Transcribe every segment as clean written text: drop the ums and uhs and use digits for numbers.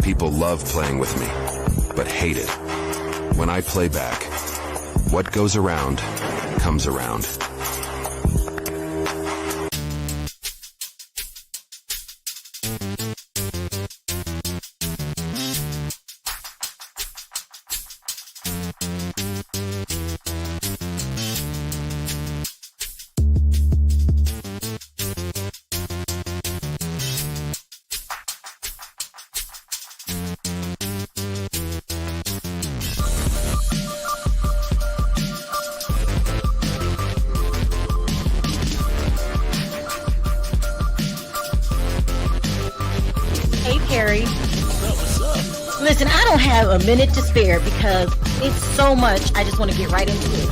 People love playing with me, but hate it when I play back. What goes around comes around. Listen, I don't have a minute to spare because it's so much. I just want to get right into it.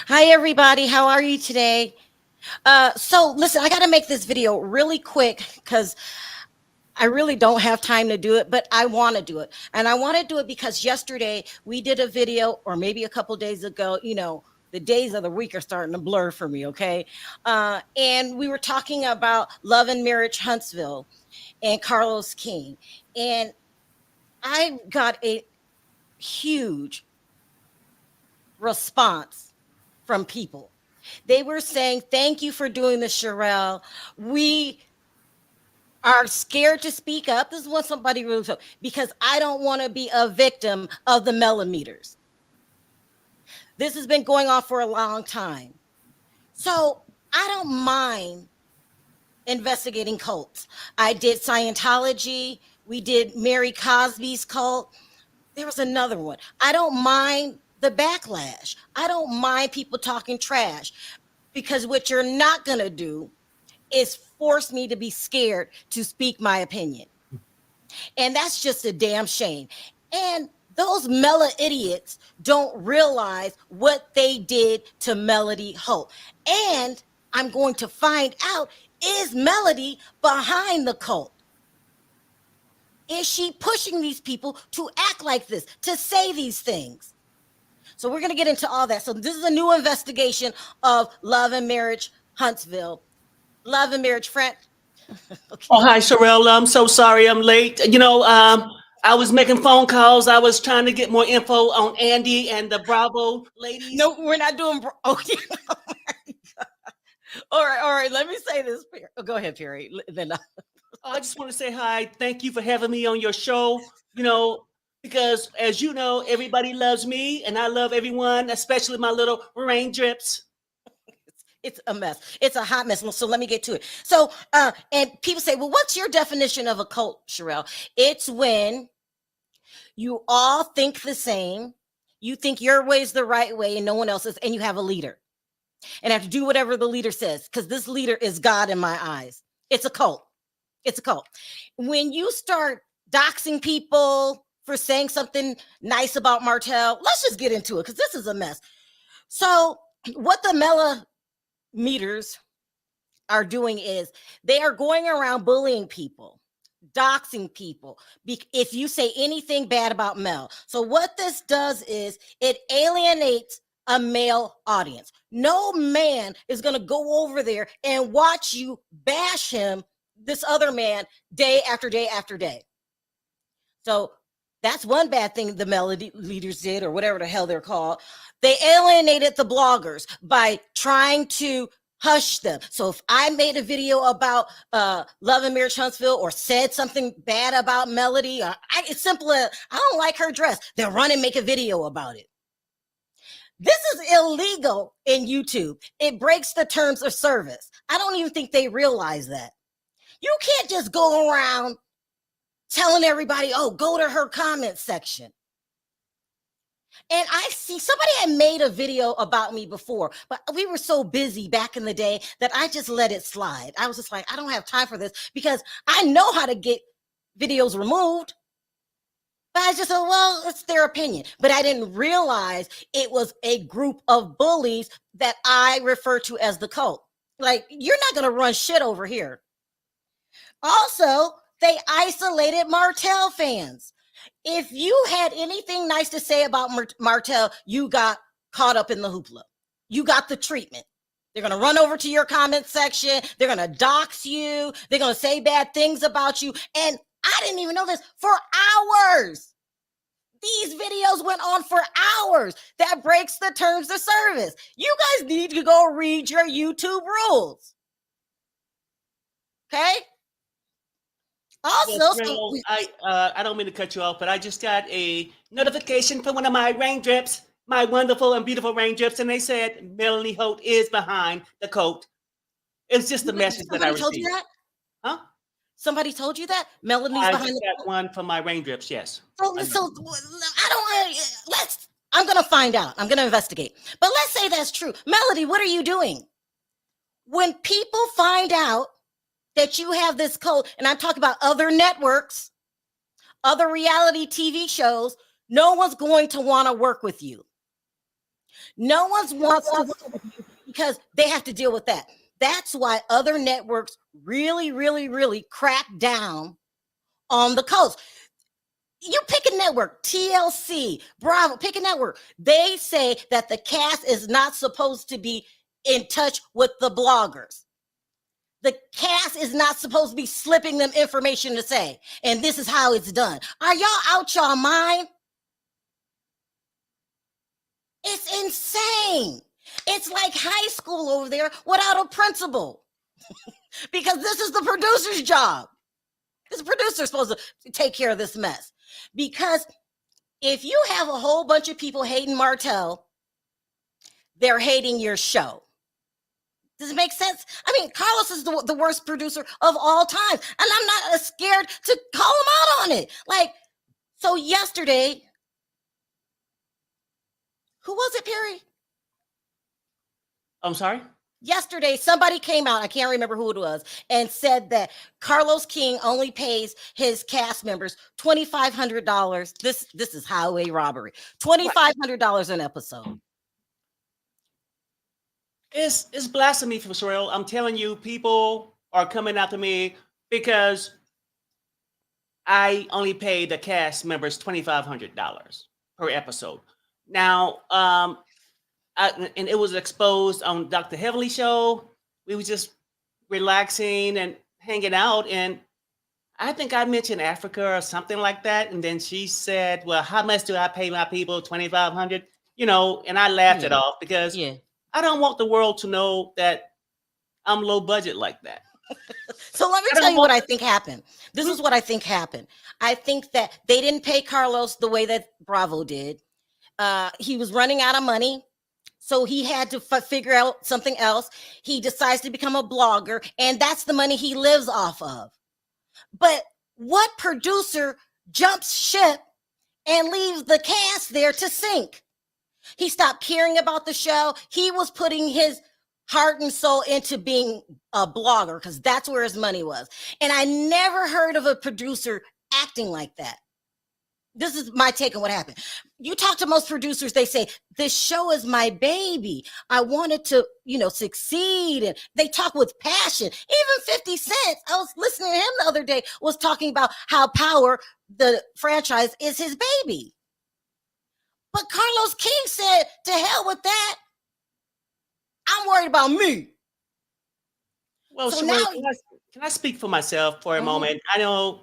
Hi, everybody. How are you today? So listen, I got to make this video really quick because I really don't have time to do it, but I want to do it. And I want to do it because yesterday we did a video, or maybe a couple days ago, you know, the days of the week are starting to blur for me, okay? And we were talking about Love and Marriage Huntsville and Carlos King. And I got a huge response from people. They were saying, thank you for doing this, Sharrell. We are scared to speak up. This is what somebody really told, because I don't want to be a victim of the melameters. This has been going on for a long time. So I don't mind investigating cults. I did Scientology. We did Mary Cosby's cult. There was another one. I don't mind the backlash. I don't mind people talking trash, because what you're not going to do is force me to be scared to speak my opinion. And that's just a damn shame. And those Mela idiots don't realize what they did to Melody Holt. And I'm going to find out, is Melody behind the cult? Is she pushing these people to act like this, to say these things? So we're going to get into all that. So this is a new investigation of Love and Marriage Huntsville. Love and Marriage Franchise. Okay. Oh, hi, Sharrell. I'm so sorry I'm late. You know, I was making phone calls. I was trying to get more info on Andy and the Bravo ladies. No, we're not doing. Okay. All right. Let me say this. Go ahead, Perry. Then I just want to say hi. Thank you for having me on your show. You know, because as you know, everybody loves me and I love everyone, especially my little rain drips. It's a mess. It's a hot mess. So let me get to it. So, and people say, well, what's your definition of a cult, Sharrell? It's when you all think the same. You think your way is the right way and no one else's, and you have a leader. And have to do whatever the leader says, because this leader is God in my eyes. It's a cult. It's a cult. When you start doxing people for saying something nice about Martell, let's just get into it, because this is a mess. So what the melameters are doing is they are going around bullying people, doxing people if you say anything bad about Mel. So what this does is it alienates a male audience. No man is going to go over there and watch you bash him, this other man, day after day after day. So that's one bad thing the Melody leaders did, or whatever the hell they're called. They alienated the bloggers by trying to hush them. So if I made a video about Love and Marriage Huntsville, or said something bad about Melody, it's simple as, I don't like her dress, they'll run and make a video about it. This is illegal in YouTube. It breaks the terms of service. I don't even think they realize that. You can't just go around telling everybody, oh, go to her comment section. And I see somebody had made a video about me before, but we were so busy back in the day that I just let it slide. I was just like, I don't have time for this, because I know how to get videos removed. But I just said, well, it's their opinion. But I didn't realize it was a group of bullies that I refer to as the cult. Like, you're not going to run shit over here. Also, they isolated Martell fans. If you had anything nice to say about Martell, you got caught up in the hoopla. You got the treatment. They're going to run over to your comment section. They're going to dox you. They're going to say bad things about you. And I didn't even know this for hours. These videos went on for hours. That breaks the terms of service. You guys need to go read your YouTube rules. Okay? Also, yes, I don't mean to cut you off, but I just got a notification from one of my raindrips, my wonderful and beautiful raindrips, and they said Melanie Holt is behind the coat. It's just the message that I received. Somebody told you that? Huh? Somebody told you that? Melanie's behind the coat? One from my raindrips, yes. So I don't I'm going to find out. I'm going to investigate. But let's say that's true. Melody, what are you doing? When people find out that you have this code, and I'm talking about other networks, other reality TV shows, no one's going to want to work with you. No one's wants to work with you because they have to deal with that. That's why other networks really, really, really crack down on the codes. You pick a network, TLC, Bravo, pick a network. They say that the cast is not supposed to be in touch with the bloggers. The cast is not supposed to be slipping them information to say, and this is how it's done. Are y'all out y'all mind? It's insane. It's like high school over there without a principal. Because this is the producer's job. This producer's supposed to take care of this mess. Because if you have a whole bunch of people hating Martell, they're hating your show. Does it make sense? I mean, Carlos is the worst producer of all time. And I'm not scared to call him out on it. Like, so yesterday, who was it, Perry? I'm sorry? Yesterday, somebody came out, I can't remember who it was, and said that Carlos King only pays his cast members $2,500. This is highway robbery. $2,500 an episode. It's blasphemy for Sharrell. I'm telling you, people are coming after me because I only pay the cast members $2,500 per episode. Now, and it was exposed on Dr. Heavenly show. We were just relaxing and hanging out, and I think I mentioned Africa or something like that. And then she said, "Well, how much do I pay my people? $2,500?" You know, and I laughed it off because I don't want the world to know that I'm low budget like that. So let me tell you what I think happened. This is what I think happened. I think that they didn't pay Carlos the way that Bravo did. He was running out of money. So he had to figure out something else. He decides to become a blogger, and that's the money he lives off of. But what producer jumps ship and leaves the cast there to sink? He stopped caring about the show. He was putting his heart and soul into being a blogger because that's where his money was. And I never heard of a producer acting like that. This is my take on what happened. You talk to most producers, they say, this show is my baby. I wanted to, succeed. And they talk with passion. Even 50 Cent, I was listening to him the other day, was talking about how Power, the franchise, is his baby. But Carlos King said, to hell with that. I'm worried about me. Well, so Sharrell, can I speak for myself for a moment? I know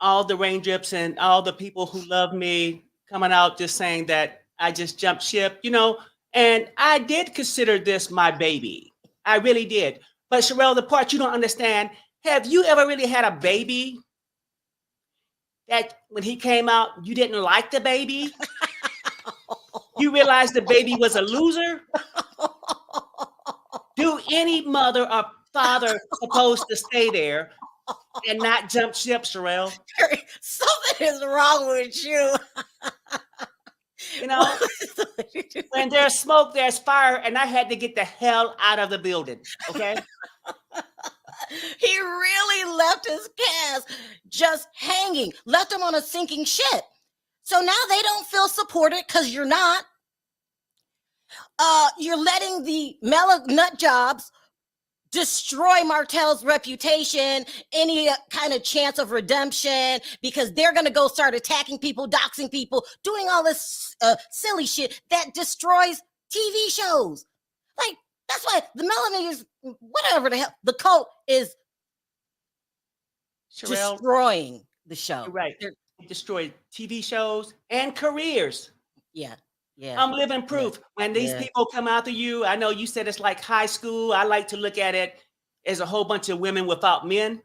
all the raindrips and all the people who love me coming out just saying that I just jumped ship, and I did consider this my baby. I really did. But Sharrell, the part you don't understand, have you ever really had a baby that when he came out, you didn't like the baby? You realized the baby was a loser? Do any mother or father supposed to stay there and not jump ship, Sharrell? Something is wrong with you. When there's smoke, there's fire, and I had to get the hell out of the building, okay? He really left his cast just hanging, left them on a sinking ship. So now they don't feel supported because you're not. You're letting the nut jobs destroy Martell's reputation, any kind of chance of redemption, because they're going to go start attacking people, doxing people, doing all this silly shit that destroys TV shows. Like, that's why the Melameters, whatever the hell, the cult is Sharrell, destroying the show. you're right. It destroyed TV shows and careers. Yeah. I'm living proof. When these people come after you, I know you said it's like high school. I like to look at it as a whole bunch of women without men.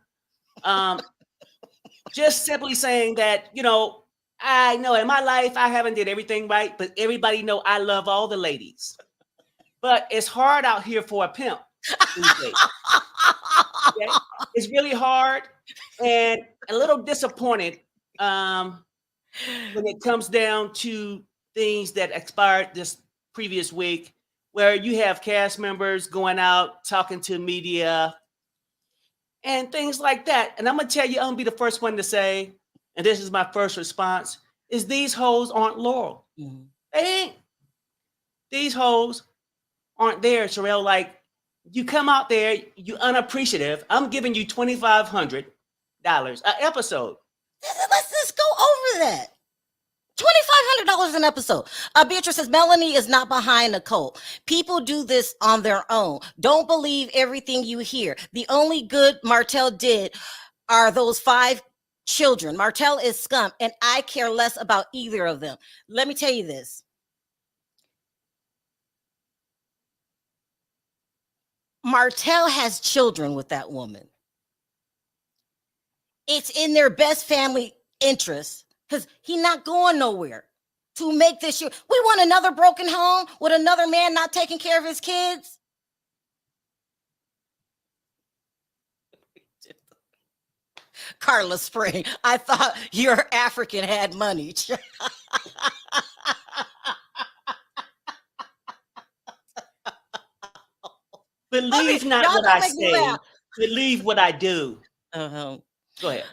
Just simply saying that, you know, I know in my life I haven't did everything right, but everybody know I love all the ladies. But it's hard out here for a pimp these days. Okay? It's really hard and a little disappointed when it comes down to things that expired this previous week, where you have cast members going out talking to media and things like that. And I'm gonna tell you, I'm gonna be the first one to say, and this is my first response, is these hoes aren't loyal. Mm-hmm. They ain't. These hoes aren't there, Sharrell. Like, you come out there, you unappreciative. I'm giving you $2,500 an episode. Let's just go over that. $2,500 an episode. Beatrice says, Melanie is not behind a cult. People do this on their own. Don't believe everything you hear. The only good Martell did are those 5 children. Martell is scum, and I care less about either of them. Let me tell you this. Martell has children with that woman. It's in their best family interest, because he's not going nowhere to make this year. We want another broken home with another man not taking care of his kids. Carla Spring, I thought your African had money. Believe not what I say. Believe what I do. Uh-huh. Go ahead.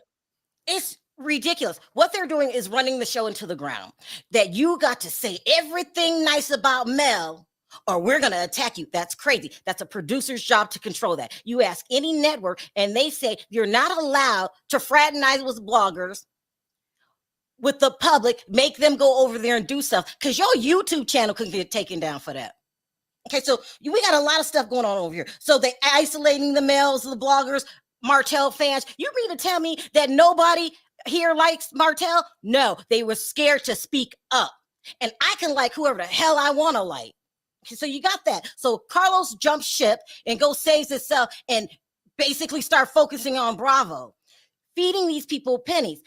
It's ridiculous. What they're doing is running the show into the ground. That you got to say everything nice about Mel, or we're going to attack you. That's crazy. That's a producer's job to control that. You ask any network, and they say you're not allowed to fraternize with bloggers, with the public, make them go over there and do stuff, because your YouTube channel could get taken down for that. Okay, so we got a lot of stuff going on over here. So they isolating the males, the bloggers, Martell fans. You mean to tell me that nobody here likes Martell? No, they were scared to speak up. And I can like whoever the hell I want to like. Okay, so you got that. So Carlos jumps ship and goes saves himself and basically start focusing on Bravo, feeding these people pennies.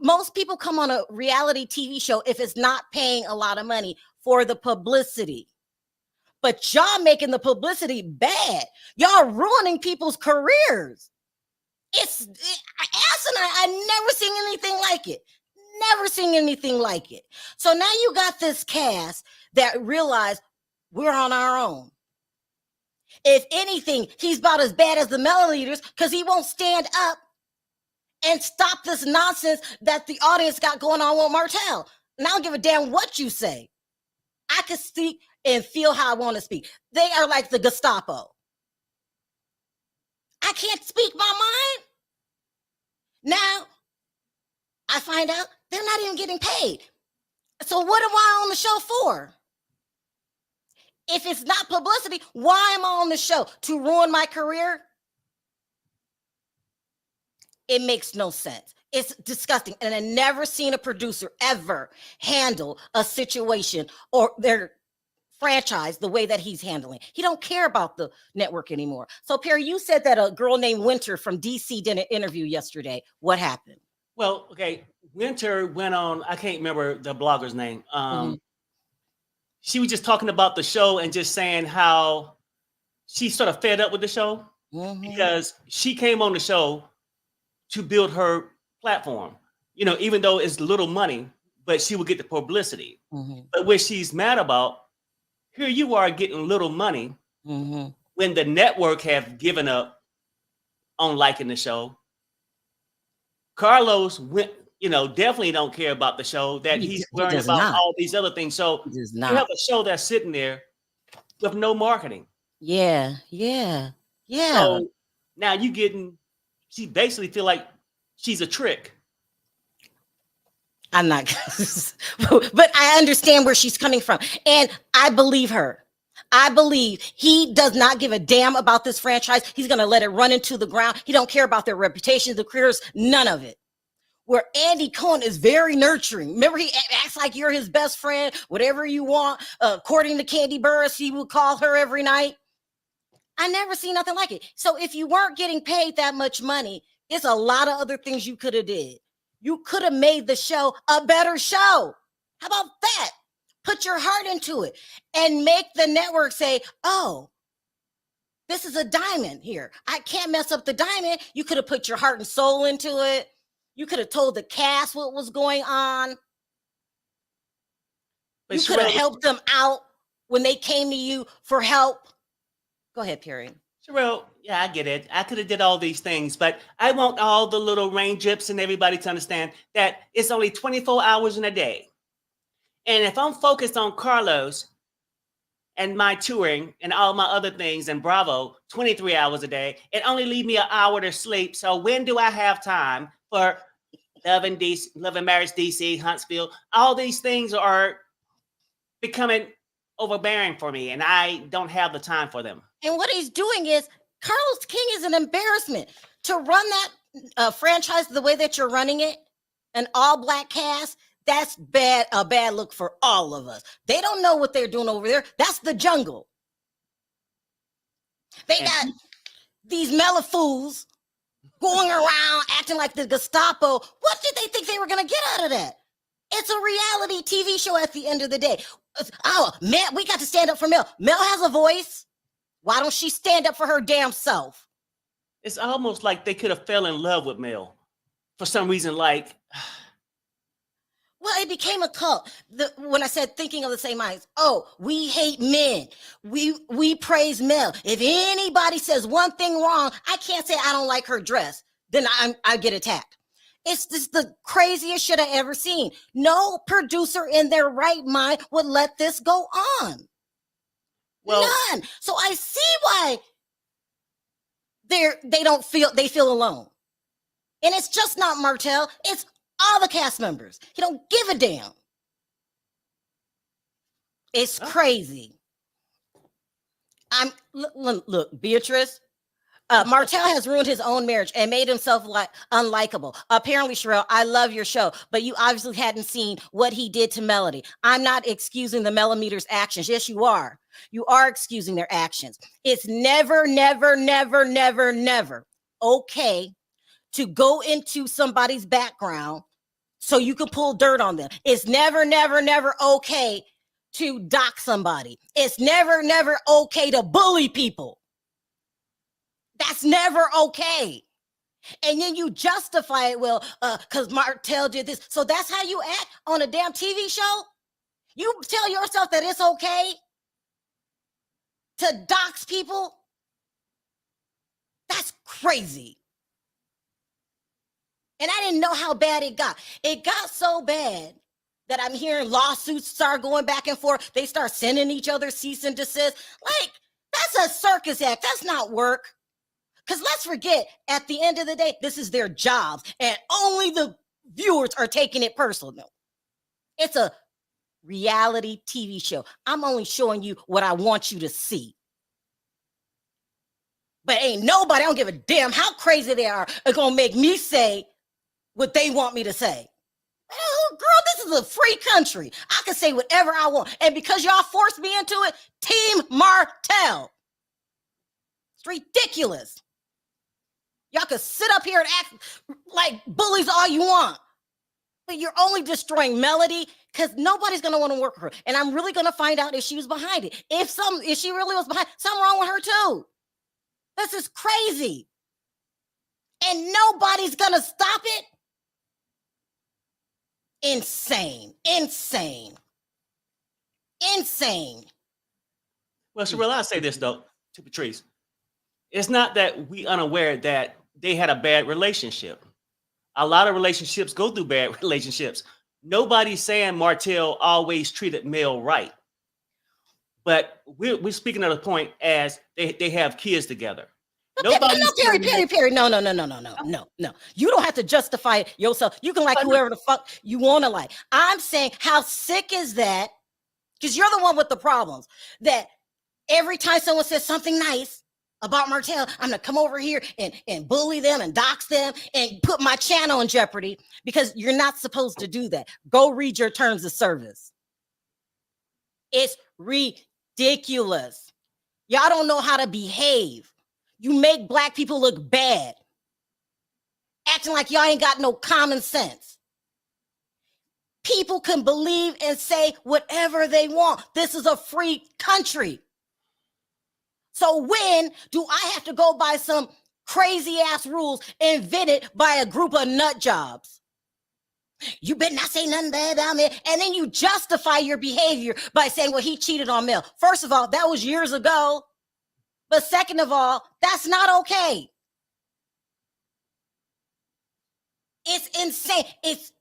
Most people come on a reality TV show if it's not paying a lot of money for the publicity. But y'all making the publicity bad. Y'all ruining people's careers. It's asinine. I never seen anything like it. Never seen anything like it. So now you got this cast that realize we're on our own. If anything, he's about as bad as the Melameters because he won't stand up and stop this nonsense that the audience got going on with Martell. And I don't give a damn what you say. I can speak and feel how I want to speak. They are like the Gestapo. I can't speak my mind. Now, I find out they're not even getting paid. So what am I on the show for? If it's not publicity, why am I on the show? To ruin my career? It makes no sense. It's disgusting. And I've never seen a producer ever handle a situation or their franchise the way that he's handling. He don't care about the network anymore. So Perry, you said that a girl named Winter from DC did an interview yesterday. What happened? Well, okay. Winter went on, I can't remember the blogger's name. She was just talking about the show and just saying how she's sort of fed up with the show because she came on the show to build her platform. You know, even though it's little money, but she would get the publicity. But what she's mad about, here you are getting little money when the network have given up on liking the show. Carlos went, you know, definitely don't care about the show, that he's learned about all these other things. So you have a show that's sitting there with no marketing. Yeah. Yeah. So now she basically feel like she's a trick. I'm not, but I understand where she's coming from. And I believe her. I believe he does not give a damn about this franchise. He's going to let it run into the ground. He don't care about their reputations, the careers, none of it. Where Andy Cohen is very nurturing. Remember, he acts like you're his best friend, whatever you want. According to Candy Burris, he will call her every night. I never seen nothing like it. So if you weren't getting paid that much money, it's a lot of other things you could have did. You could have made the show a better show. How about that? Put your heart into it and make the network say, oh, this is a diamond here. I can't mess up the diamond. You could have put your heart and soul into it. You could have told the cast what was going on. You could have helped them out when they came to you for help. Go ahead, Perry. Sharrell, yeah, I get it. I could have did all these things, but I want all the little rain drips and everybody to understand that it's only 24 hours in a day. And if I'm focused on Carlos and my touring and all my other things and Bravo 23 hours a day, it only leave me an hour to sleep. So when do I have time for Love and Marriage DC, Huntsville? All these things are becoming overbearing for me, and I don't have the time for them. And what he's doing is, Carlos King is an embarrassment. To run that franchise the way that you're running it, an all-black cast, that's a bad look for all of us. They don't know what they're doing over there. That's the jungle. They got these mellifools going around acting like the Gestapo. What did they think they were going to get out of that? It's a reality TV show at the end of the day. Oh, Mel, we got to stand up for Mel. Mel has a voice. Why don't she stand up for her damn self? It's almost like they could have fell in love with Mel for some reason. Like, well, it became a cult. When I said thinking of the same minds, oh, we hate men. We praise Mel. If anybody says one thing wrong, I can't say I don't like her dress. Then I get attacked. It's just the craziest shit I ever seen. No producer in their right mind would let this go on. Well, none. So I see why they feel alone. And it's just not Martell. It's all the cast members. He don't give a damn. It's crazy. Look, Beatrice. Martell has ruined his own marriage and made himself unlikable. Apparently, Sharrell, I love your show, but you obviously hadn't seen what he did to Melody. I'm not excusing the melameters' actions. Yes, you are. You are excusing their actions. It's never, never, never, never, never okay to go into somebody's background so you can pull dirt on them. It's never, never, never okay to dock somebody. It's never, never okay to bully people. That's never okay. And then you justify it, well, because Martell did this. So that's how you act on a damn TV show? You tell yourself that it's okay to dox people? That's crazy. And I didn't know how bad it got. It got so bad that I'm hearing lawsuits start going back and forth. They start sending each other cease and desist. Like, that's a circus act. That's not work. Because let's forget, at the end of the day, this is their jobs. And only the viewers are taking it personal. It's a reality TV show. I'm only showing you what I want you to see. But ain't nobody, I don't give a damn how crazy they are going to make me say what they want me to say. Oh, girl, this is a free country. I can say whatever I want. And because y'all forced me into it, Team Martell. It's ridiculous. Y'all can sit up here and act like bullies all you want. But you're only destroying Melody because nobody's going to want to work with her. And I'm really going to find out if she was behind it. If she really was behind, something wrong with her too. This is crazy. And nobody's going to stop it. Insane. Well, Sharrell, I'll say this, though, to Patrice. It's not that we unaware that they had a bad relationship. A lot of relationships go through bad relationships. Nobody's saying Martell always treated Mel right. But we're speaking of the point as they have kids together. Nobody's Perry. No. You don't have to justify it yourself. You can like whoever the fuck you want to like. I'm saying, how sick is that? Because you're the one with the problems. That every time someone says something nice about Martell, I'm gonna come over here and bully them and dox them and put my channel in jeopardy, because you're not supposed to do that. Go read your terms of service. It's ridiculous. Y'all don't know how to behave. You make black people look bad, acting like y'all ain't got no common sense. People can believe and say whatever they want. This is a free country. So when do I have to go by some crazy ass rules invented by a group of nut jobs? You better not say nothing bad about me. And then you justify your behavior by saying, well, he cheated on Mel. First of all, that was years ago. But second of all, that's not okay. It's insane. It's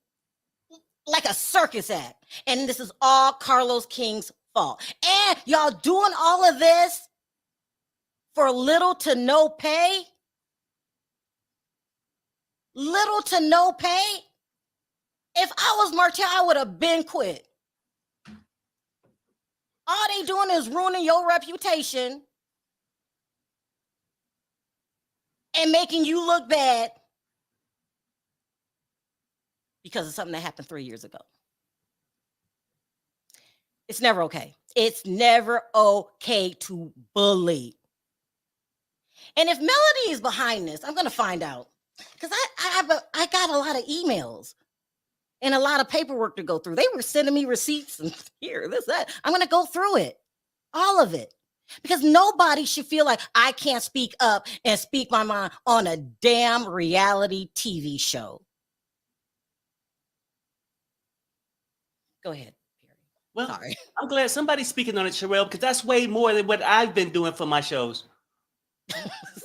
like a circus act. And this is all Carlos King's fault. And y'all doing all of this for little to no pay? Little to no pay? If I was Martell, I would have been quit. All they doing is ruining your reputation and making you look bad because of something that happened 3 years ago. It's never okay. It's never okay to bully. And if Melody is behind this, I'm going to find out, because I got a lot of emails and a lot of paperwork to go through. They were sending me receipts and here, this, that. I'm going to go through it, all of it. Because nobody should feel like I can't speak up and speak my mind on a damn reality TV show. Go ahead, Perry. Well, sorry. I'm glad somebody's speaking on it, Sharrell, because that's way more than what I've been doing for my shows.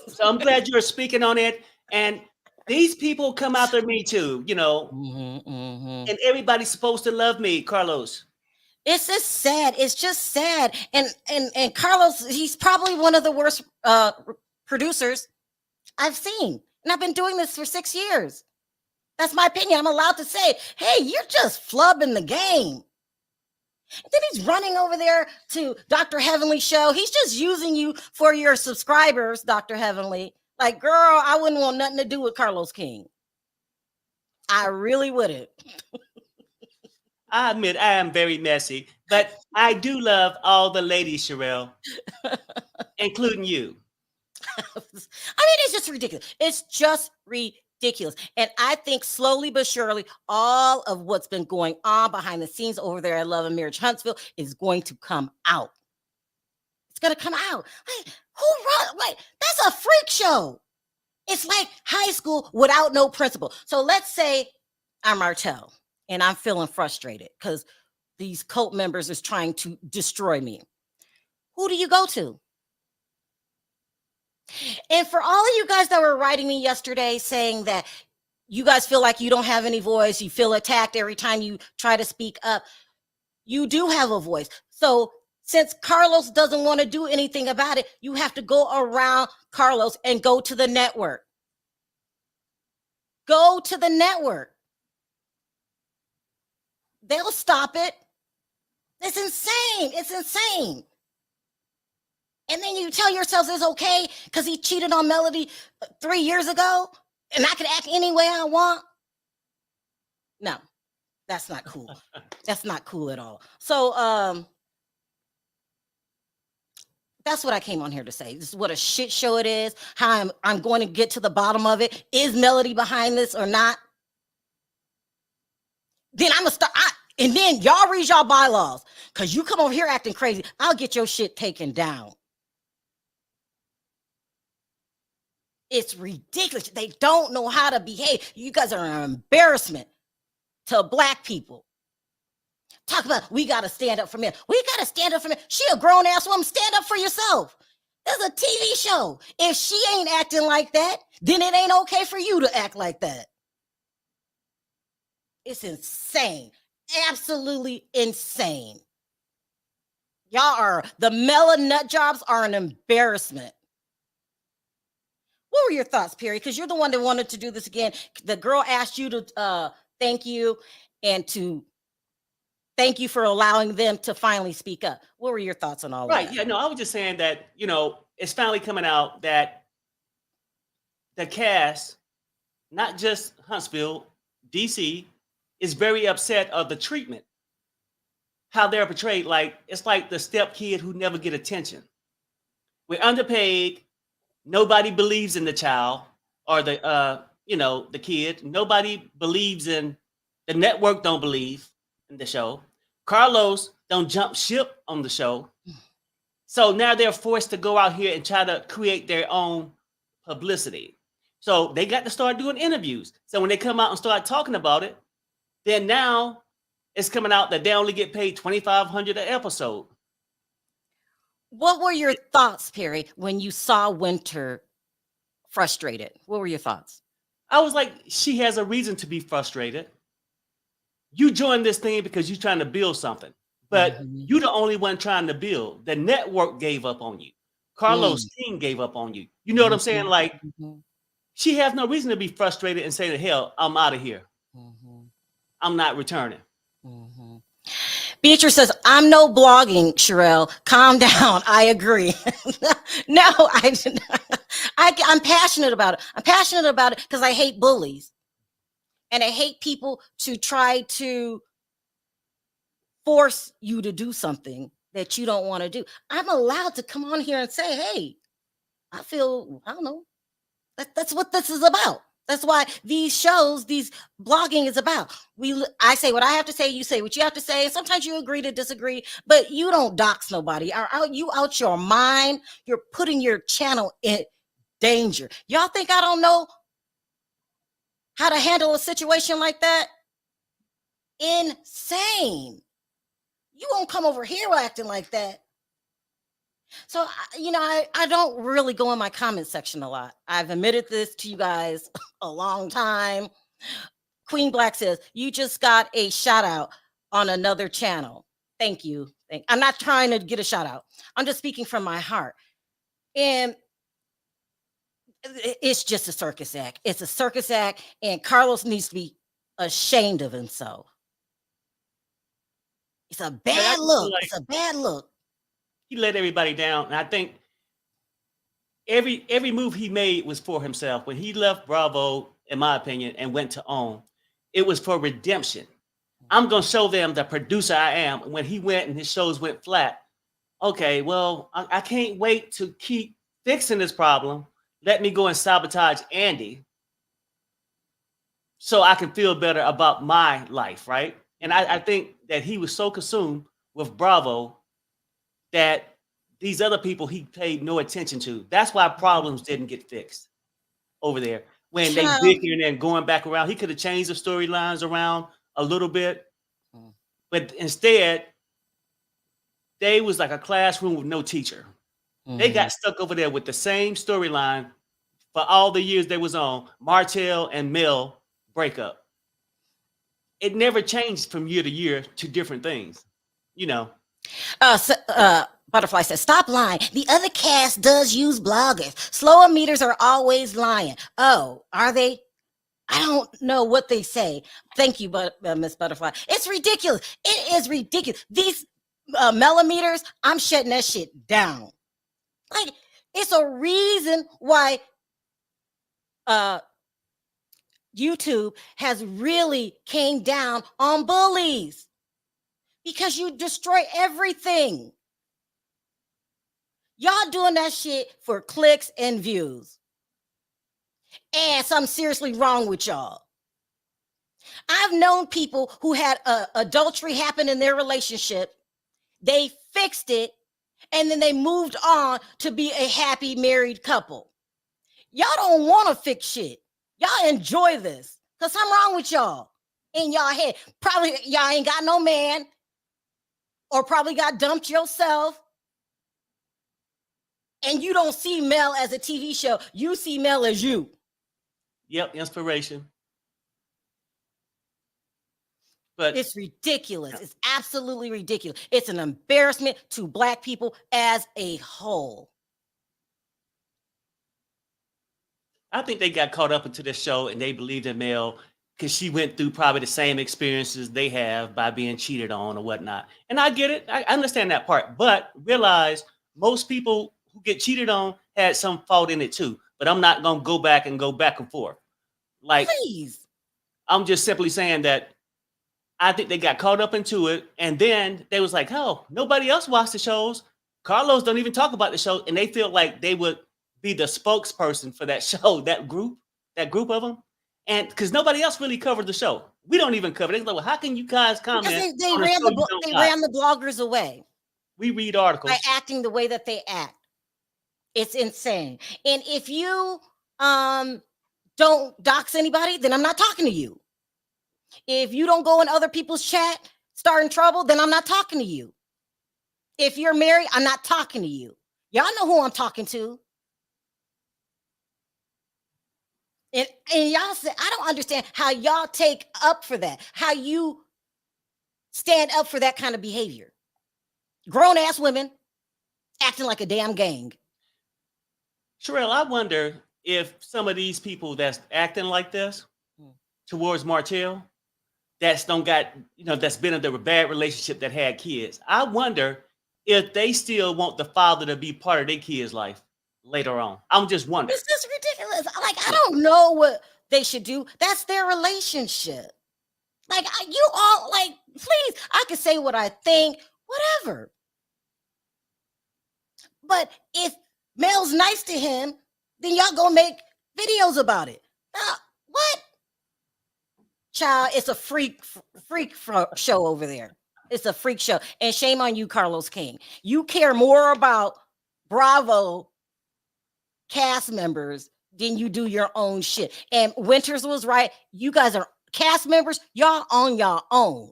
So I'm glad you're speaking on it. And these people come after me too, you know. And everybody's supposed to love me, Carlos. It's just sad. It's just sad. And Carlos, he's probably one of the worst producers I've seen. And I've been doing this for 6 years. That's my opinion. I'm allowed to say, hey, you're just flubbing the game. And then he's running over there to Dr. Heavenly's show. He's just using you for your subscribers, Dr. Heavenly. Like, girl, I wouldn't want nothing to do with Carlos King. I really wouldn't. I admit I am very messy, but I do love all the ladies, Sharrell, including you. I mean, it's just ridiculous. It's just ridiculous. And I think slowly but surely, all of what's been going on behind the scenes over there at Love and Marriage Huntsville is going to come out. It's going to come out. Like, that's a freak show. It's like high school without no principal. So let's say I'm Martell and I'm feeling frustrated because these cult members is trying to destroy me. Who do you go to? And for all of you guys that were writing me yesterday saying that you guys feel like you don't have any voice, you feel attacked every time you try to speak up, you do have a voice. So since Carlos doesn't want to do anything about it, you have to go around Carlos and go to the network. Go to the network. They'll stop it. It's insane. It's insane. And then you tell yourselves it's okay because he cheated on Melody 3 years ago and I can act any way I want. No, that's not cool. That's not cool at all. So that's what I came on here to say. This is what a shit show it is. How I'm going to get to the bottom of it. Is Melody behind this or not? Then I'm gonna start. And then y'all read y'all bylaws because you come over here acting crazy. I'll get your shit taken down. It's ridiculous. They don't know how to behave. You guys are an embarrassment to Black people. Talk about we got to stand up for men. We got to stand up for men. She a grown ass woman. Stand up for yourself. This is a TV show. If she ain't acting like that, then it ain't okay for you to act like that. It's insane. Absolutely insane. Y'all are, the Mela nut jobs are an embarrassment. What were your thoughts, Perry? Because you're the one that wanted to do this again. The girl asked you to thank you and to thank you for allowing them to finally speak up. What were your thoughts on all of Right. that? Yeah. No, I was just saying that, it's finally coming out that the cast, not just Huntsville, DC, is very upset of the treatment, how they're portrayed. Like, it's like the step kid who never get attention. We're underpaid. Nobody believes in the child or the kid. Nobody believes in the network. Don't believe in the show. Carlos don't jump ship on the show. So now they're forced to go out here and try to create their own publicity. So they got to start doing interviews. So when they come out and start talking about it, then now it's coming out that they only get paid $2,500 an episode. What were your thoughts, Perry, when you saw Winter frustrated? What were your thoughts? I was like, she has a reason to be frustrated. You joined this thing because you're trying to build something, but you're the only one trying to build. The network gave up on you. Carlos King gave up on you. You know what I'm saying? Like, she has no reason to be frustrated and say, hell, I'm out of here. I'm not returning. Beatrice says, I'm no blogging, Sharrell. Calm down. I agree. No, I'm passionate about it. I'm passionate about it because I hate bullies. And I hate people to try to force you to do something that you don't want to do. I'm allowed to come on here and say, hey, I don't know. That's what this is about. That's why these shows, these blogging is about. I say what I have to say, you say what you have to say. Sometimes you agree to disagree, but you don't dox nobody. You out your mind. You're putting your channel in danger. Y'all think I don't know how to handle a situation like that? Insane. You won't come over here acting like that. So, I don't really go in my comment section a lot. I've admitted this to you guys a long time. Queen Black says, you just got a shout out on another channel. Thank you. I'm not trying to get a shout out. I'm just speaking from my heart. And it's just a circus act. It's a circus act. And Carlos needs to be ashamed of himself. It's a bad look. It's a bad look. He let everybody down. And I think every move he made was for himself. When he left Bravo, in my opinion, and went to OWN, it was for redemption. I'm going to show them the producer I am. When he went and his shows went flat, okay, well, I can't wait to keep fixing this problem. Let me go and sabotage Andy so I can feel better about my life, right? And I think that he was so consumed with Bravo that these other people he paid no attention to. That's why problems didn't get fixed over there. When they bickering and going back around, he could have changed the storylines around a little bit. But instead, they was like a classroom with no teacher. They got stuck over there with the same storyline for all the years they was on. Martell and Mel breakup. It never changed from year to year to different things, Butterfly says, stop lying. The other cast does use bloggers. Slower meters are always lying. Oh, are they? I don't know what they say. Thank you, Miss Butterfly. It's ridiculous. It is ridiculous. These melameters, I'm shutting that shit down. Like, it's a reason why YouTube has really came down on bullies, because you destroy everything. Y'all doing that shit for clicks and views. And something seriously wrong with y'all. I've known people who had adultery happen in their relationship. They fixed it, and then they moved on to be a happy married couple. Y'all don't want to fix shit. Y'all enjoy this because something wrong with y'all in y'all head. Probably y'all ain't got no man, or probably got dumped yourself. And you don't see Mel as a TV show. You see Mel as you. Yep, inspiration. But it's ridiculous. It's absolutely ridiculous. It's an embarrassment to Black people as a whole. I think they got caught up into the show and they believed in Mel because she went through probably the same experiences they have by being cheated on or whatnot. And I get it. I understand that part. But realize most people who get cheated on had some fault in it too. But I'm not going to go back and forth. Like, Please. I'm just simply saying that I think they got caught up into it. And then they was like, oh, nobody else watched the shows. Carlos don't even talk about the show. And they feel like they would be the spokesperson for that show, that group of them. And because nobody else really covered the show. We don't even cover it. It's like, well, how can you guys comment? Because they on a ran show you don't watch? ran the bloggers away We read articles. by acting the way that they act. It's insane. And if you don't dox anybody, then I'm not talking to you. If you don't go in other people's chat, starting trouble, then I'm not talking to you. If you're married, I'm not talking to you. Y'all know who I'm talking to. And y'all say, I don't understand how y'all take up for that, how you stand up for that kind of behavior. Grown ass women acting like a damn gang. Sharrell, I wonder if some of these people that's acting like this towards Martell, that's been in a bad relationship that had kids. I wonder if they still want the father to be part of their kid's life later on. I'm just wondering. It's just ridiculous. Like, I don't know what they should do. That's their relationship. Like, you all, like, please, I can say what I think, whatever. But if Mel's nice to him, then y'all go make videos about it. What? Child, it's a freak show over there. It's a freak show. And shame on you, Carlos King. You care more about Bravo cast members than you do your own shit. And Winters was right. You guys are cast members. Y'all on your own.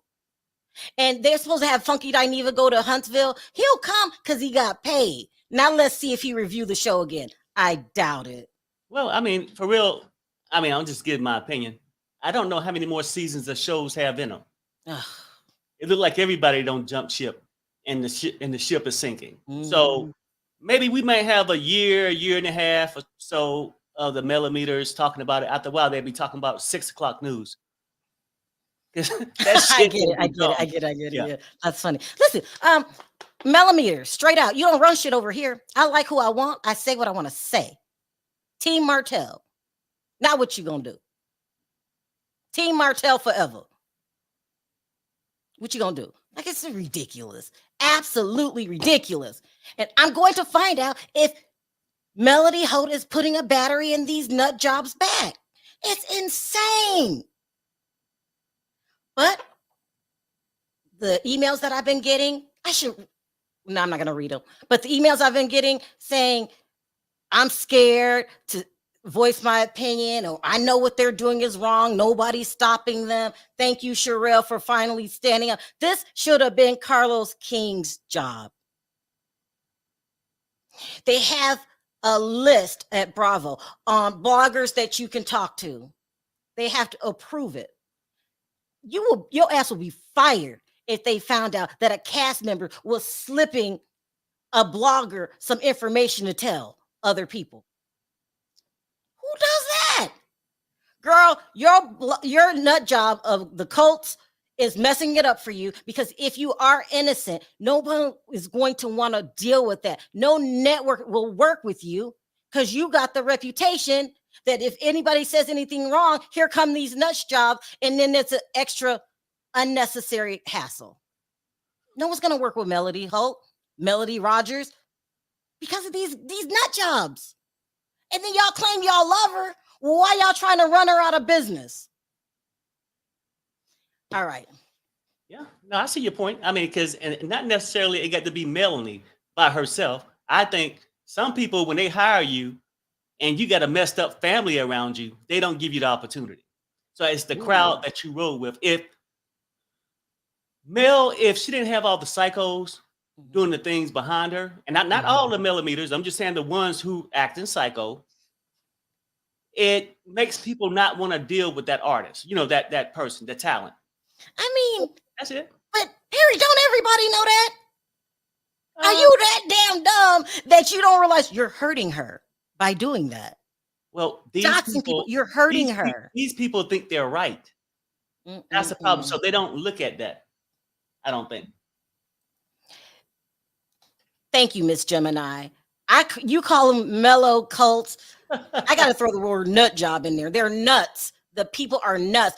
And they're supposed to have Funky Dineva go to Huntsville. He'll come because he got paid. Now let's see if he reviewed the show again. I doubt it. Well, I mean, for real, I'll just give my opinion. I don't know how many more seasons the shows have in them. It looked like everybody don't jump ship and the ship is sinking. So maybe we might have a year and a half or so of the melameters talking about it. After a while, they'll be talking about 6 o'clock news. I get it. Yeah. That's funny. Listen, melameters, straight out. You don't run shit over here. I like who I want. I say what I want to say. Team Martell. Now what you gonna do? Team Martell forever. What you gonna do? Like, it's ridiculous. Absolutely ridiculous. And I'm going to find out if Melody Holt is putting a battery in these nut jobs back. It's insane. But the emails that I've been getting, I'm not going to read them. But the emails I've been getting saying, I'm scared to voice my opinion, or I know what they're doing is wrong. Nobody's stopping them. Thank you, Sharrell, for finally standing up. This should have been Carlos King's job. They have a list at Bravo on bloggers that you can talk to. They have to approve it. Your ass will be fired if they found out that a cast member was slipping a blogger some information to tell other people. Who does that? Girl, your nut job of the cults is messing it up for you, because if you are innocent, nobody is going to want to deal with that. No network will work with you because you got the reputation that if anybody says anything wrong, here come these nut jobs, and then it's an extra unnecessary hassle. No one's going to work with Melody Holt, Melody Rogers, because of these nut jobs. And then y'all claim y'all love her. Well, why y'all trying to run her out of business? All right. Yeah, no, I see your point. Because not necessarily it got to be Melanie by herself. I think some people, when they hire you and you got a messed up family around you, they don't give you the opportunity. So it's the crowd that you roll with. If she didn't have all the psychos doing the things behind her, and not all the millimeters, I'm just saying the ones who act in psycho, it makes people not want to deal with that artist, that person, the talent. That's it. But Harry, don't everybody know that? Are you that damn dumb that you don't realize you're hurting her by doing that? Well, these Doxing people, you're hurting her. These people think they're right. That's the problem. So they don't look at that. I don't think. Thank you, Miss Gemini. You call them mellow cults. I got to throw the word nut job in there. They're nuts. The people are nuts.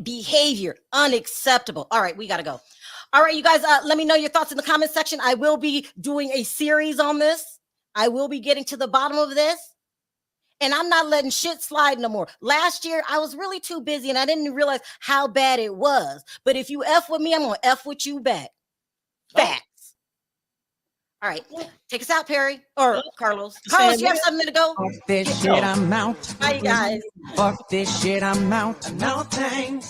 Behavior unacceptable. All right, we got to go. All right, you guys, let me know your thoughts in the comment section. I will be doing a series on this. I will be getting to the bottom of this. And I'm not letting shit slide no more. Last year, I was really too busy and I didn't realize how bad it was. But if you F with me, I'm going to F with you back. Facts. All right. Take us out, Perry. Or Carlos. Carlos, you have something to go? Fuck this shit, I'm out. Bye, guys. Fuck this shit, I'm out. No thanks.